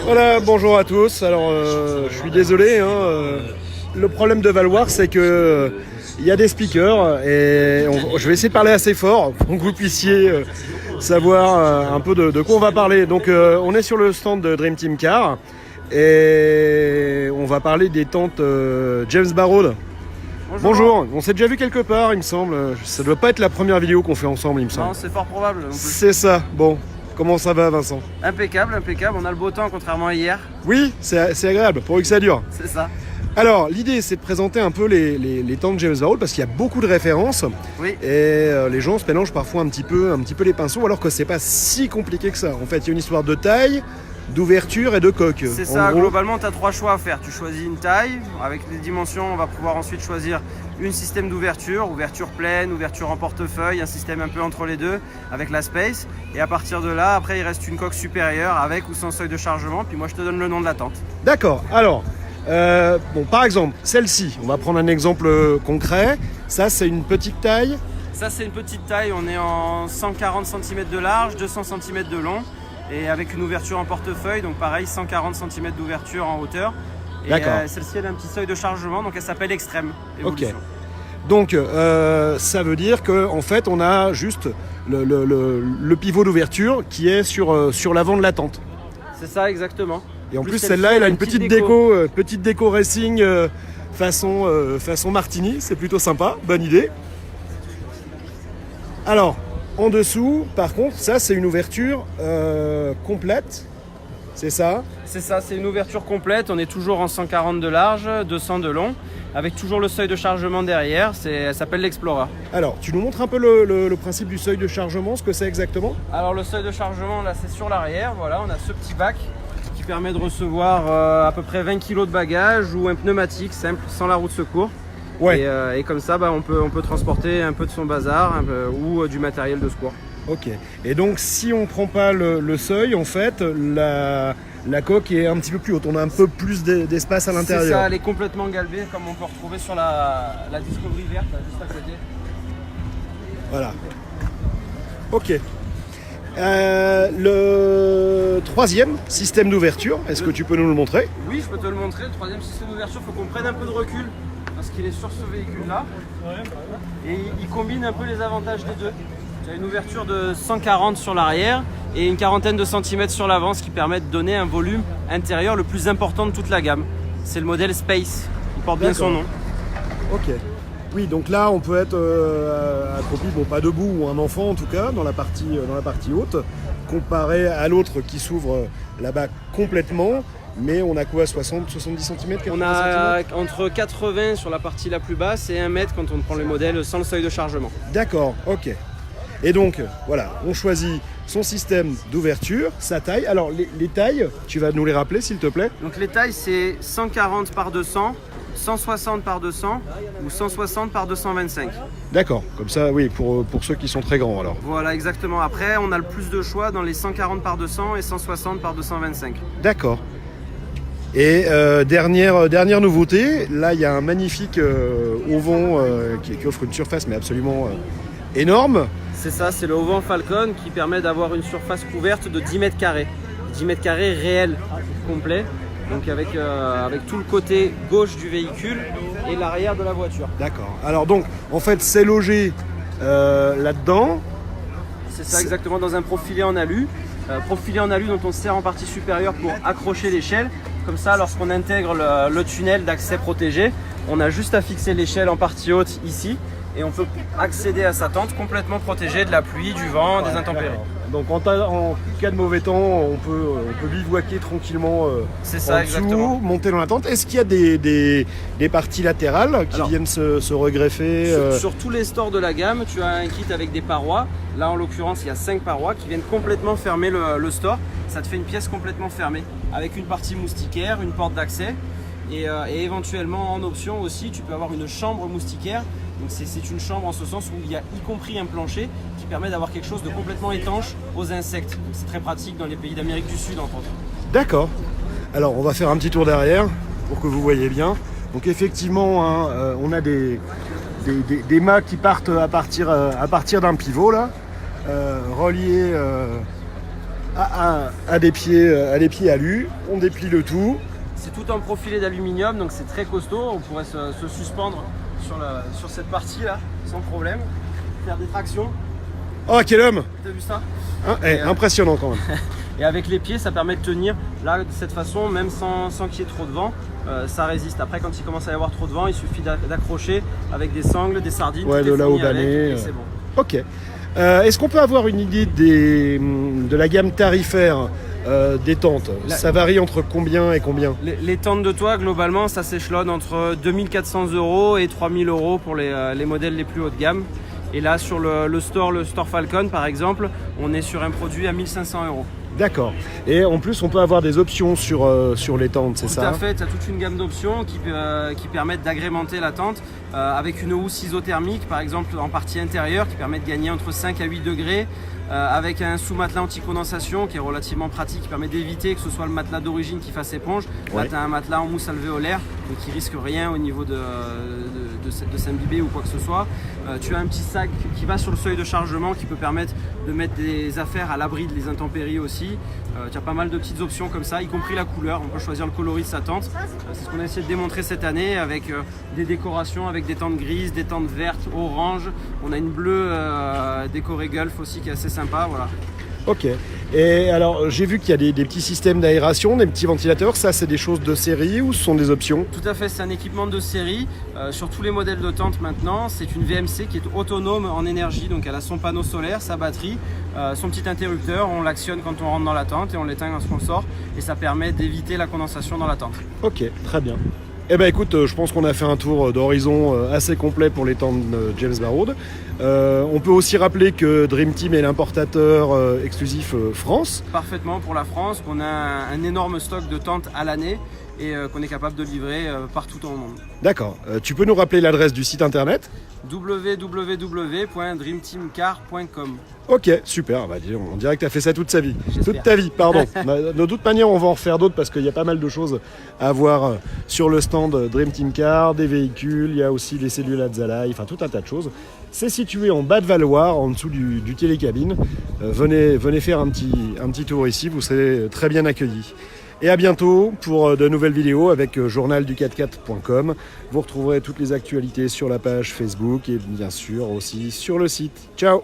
Voilà, bonjour à tous. Alors, je suis désolé, le problème de Valoir, c'est que il y a des speakers et je vais essayer de parler assez fort pour que vous puissiez savoir un peu de quoi on va parler. Donc, on est sur le stand de Dream Team Car et on va parler des tentes James Barrow. Bonjour, on s'est déjà vu quelque part, il me semble. Ça doit pas être la première vidéo qu'on fait ensemble, il me semble. Non, c'est fort probable. C'est ça. Bon, comment ça va, Vincent? Impeccable, impeccable. On a le beau temps contrairement à hier. Oui, c'est agréable, pourvu que ça dure. C'est ça. Alors, l'idée, c'est de présenter un peu les tentes James Barrow parce qu'il y a beaucoup de références. Oui. Et les gens se mélangent parfois un petit peu les pinceaux, alors que c'est pas si compliqué que ça. En fait, il y a une histoire de taille, d'ouverture et de coque. C'est ça, globalement, tu as 3 choix à faire. Tu choisis une taille, avec les dimensions, on va pouvoir ensuite choisir un système d'ouverture, ouverture pleine, ouverture en portefeuille, un système un peu entre les deux, avec la space. Et à partir de là, après, il reste une coque supérieure, avec ou sans seuil de chargement. Puis moi, je te donne le nom de la tente. D'accord, alors, par exemple, celle-ci, on va prendre un exemple concret. Ça, c'est une petite taille. Ça, c'est une petite taille, on est en 140 cm de large, 200 cm de long. Et avec une ouverture en portefeuille, donc pareil, 140 cm d'ouverture en hauteur. Et celle-ci, elle a un petit seuil de chargement, donc elle s'appelle Extreme Evolution. Ok. Donc, ça veut dire qu'en fait, on a juste le pivot d'ouverture qui est sur l'avant de la tente. C'est ça, exactement. Et en plus, celle-là, elle a une petite déco racing façon Martini. C'est plutôt sympa, bonne idée. Alors, en dessous, par contre, ça c'est une ouverture complète, c'est ça? C'est ça, c'est une ouverture complète, on est toujours en 140 de large, 200 de long, avec toujours le seuil de chargement derrière, elle s'appelle l'Explorer. Alors, tu nous montres un peu le principe du seuil de chargement, ce que c'est exactement? Alors le seuil de chargement, là c'est sur l'arrière, voilà, on a ce petit bac qui permet de recevoir à peu près 20 kg de bagages ou un pneumatique simple, sans la roue de secours. Ouais. Et comme ça, on peut transporter un peu de son bazar ou du matériel de secours. Ok. Et donc, si on ne prend pas le seuil, en fait, la coque est un petit peu plus haute. On a un peu plus d'espace à l'intérieur. C'est ça, elle est complètement galbée, comme on peut retrouver sur la Discovery verte, là, juste à côté. Voilà. Ok. Le troisième système d'ouverture, est-ce que tu peux nous le montrer? Oui, je peux te le montrer. Le troisième système d'ouverture, il faut qu'on prenne un peu de recul parce qu'il est sur ce véhicule-là. Et il combine un peu les avantages des deux. Tu as une ouverture de 140 sur l'arrière et une quarantaine de centimètres sur l'avant, ce qui permet de donner un volume intérieur le plus important de toute la gamme. C'est le modèle Space, il porte bien son nom. Ok. Oui, donc là, on peut être accroupi, bon, pas debout, ou un enfant en tout cas, dans la partie haute, comparé à l'autre qui s'ouvre là-bas complètement. Mais on a quoi, 70 cm? On a entre 80 sur la partie la plus basse et 1 mètre quand on prend le modèle sans le seuil de chargement. D'accord, ok. Et donc, voilà, on choisit son système d'ouverture, sa taille. Alors, les tailles, tu vas nous les rappeler s'il te plaît? Donc les tailles, c'est 140 par 200, 160 par 200 ou 160 par 225. D'accord, comme ça, oui, pour ceux qui sont très grands alors. Voilà, exactement. Après, on a le plus de choix dans les 140 par 200 et 160 par 225. D'accord. Et dernière nouveauté, là il y a un magnifique auvent qui offre une surface mais absolument énorme. C'est ça, c'est le auvent Falcon qui permet d'avoir une surface couverte de 10 mètres carrés. 10 mètres carrés réel, complet. Donc avec tout le côté gauche du véhicule et l'arrière de la voiture. D'accord. Alors donc, en fait, c'est logé là-dedans. C'est ça, exactement, dans un profilé en alu. Profilé en alu dont on se sert en partie supérieure pour accrocher l'échelle. Comme ça, lorsqu'on intègre le tunnel d'accès protégé, on a juste à fixer l'échelle en partie haute ici et on peut accéder à sa tente complètement protégée de la pluie, du vent, des intempéries. Donc en cas de mauvais temps, on peut bivouaquer tranquillement c'est ça, en dessous, exactement. monter dans la tente. Est-ce qu'il y a des parties latérales qui viennent se regreffer sur tous les stores de la gamme, tu as un kit avec des parois. Là, en l'occurrence, il y a 5 parois qui viennent complètement fermer le store. Ça te fait une pièce complètement fermée avec une partie moustiquaire, une porte d'accès et éventuellement en option aussi, tu peux avoir une chambre moustiquaire. Donc c'est une chambre en ce sens où il y a y compris un plancher qui permet d'avoir quelque chose de complètement étanche aux insectes. Donc c'est très pratique dans les pays d'Amérique du Sud entre autres. D'accord. Alors on va faire un petit tour derrière pour que vous voyez bien. Donc effectivement, on a des mâts qui partent à partir d'un pivot là, reliés à des pieds alu, on déplie le tout. C'est tout en profilé d'aluminium, donc c'est très costaud. On pourrait se suspendre sur cette partie-là, sans problème. Faire des tractions. Oh, quel homme! T'as vu ça? Impressionnant quand même. Et avec les pieds, ça permet de tenir. Là, de cette façon, même sans qu'il y ait trop de vent, ça résiste. Après, quand il commence à y avoir trop de vent, il suffit d'accrocher avec des sangles, des sardines. Ouais, tout le est fourni laobané. avec, et c'est bon. Ok. Est-ce qu'on peut avoir une idée de la gamme tarifaire des tentes? Ça varie entre combien et combien? Les tentes de toit, globalement, ça s'échelonne entre 2400 € et 3000 € pour les modèles les plus haut de gamme. Et là, sur le store Falcon, par exemple, on est sur un produit à 1500 €. D'accord. Et en plus, on peut avoir des options sur les tentes, c'est ça? Tout à fait, tu as toute une gamme d'options qui permettent d'agrémenter la tente avec une housse isothermique, par exemple en partie intérieure, qui permet de gagner entre 5 à 8 degrés, avec un sous-matelas anti-condensation qui est relativement pratique, qui permet d'éviter que ce soit le matelas d'origine qui fasse éponge. Là, tu as un matelas en mousse alvéolaire, donc qui risque rien au niveau de s'imbiber ou quoi que ce soit. Tu as un petit sac qui va sur le seuil de chargement qui peut permettre de mettre des affaires à l'abri des intempéries aussi. Tu as pas mal de petites options comme ça, y compris la couleur. On peut choisir le coloris de sa tente. C'est ce qu'on a essayé de démontrer cette année avec des décorations, avec des tentes grises, des tentes vertes, orange. On a une bleue décorée Gulf aussi qui est assez sympa. Voilà. Ok. Et alors, j'ai vu qu'il y a des petits systèmes d'aération, des petits ventilateurs. Ça, c'est des choses de série ou ce sont des options? Tout à fait, c'est un équipement de série. Sur tous les modèles de tente maintenant, c'est une VMC qui est autonome en énergie. Donc, elle a son panneau solaire, sa batterie, son petit interrupteur. On l'actionne quand on rentre dans la tente et on l'éteint quand on sort. Et ça permet d'éviter la condensation dans la tente. Ok, très bien. Eh ben écoute, je pense qu'on a fait un tour d'horizon assez complet pour les tentes James Baroud. On peut aussi rappeler que Dream Team est l'importateur exclusif France. Parfaitement pour la France, qu'on a un énorme stock de tentes à l'année et qu'on est capable de livrer partout dans le monde. D'accord. Tu peux nous rappeler l'adresse du site internet? www.dreamteamcar.com. Ok, super. Bah, on dirait que tu as fait ça toute sa vie. J'espère. Toute ta vie, pardon. De toute manière, on va en refaire d'autres parce qu'il y a pas mal de choses à voir sur le stand Dream Team Car, des véhicules, il y a aussi des cellules Atzalai, enfin tout un tas de choses. C'est situé en bas de Valloire, en dessous du télécabine. Venez faire un petit tour ici, vous serez très bien accueillis. Et à bientôt pour de nouvelles vidéos avec journaldu44.com. Vous retrouverez toutes les actualités sur la page Facebook et bien sûr aussi sur le site. Ciao!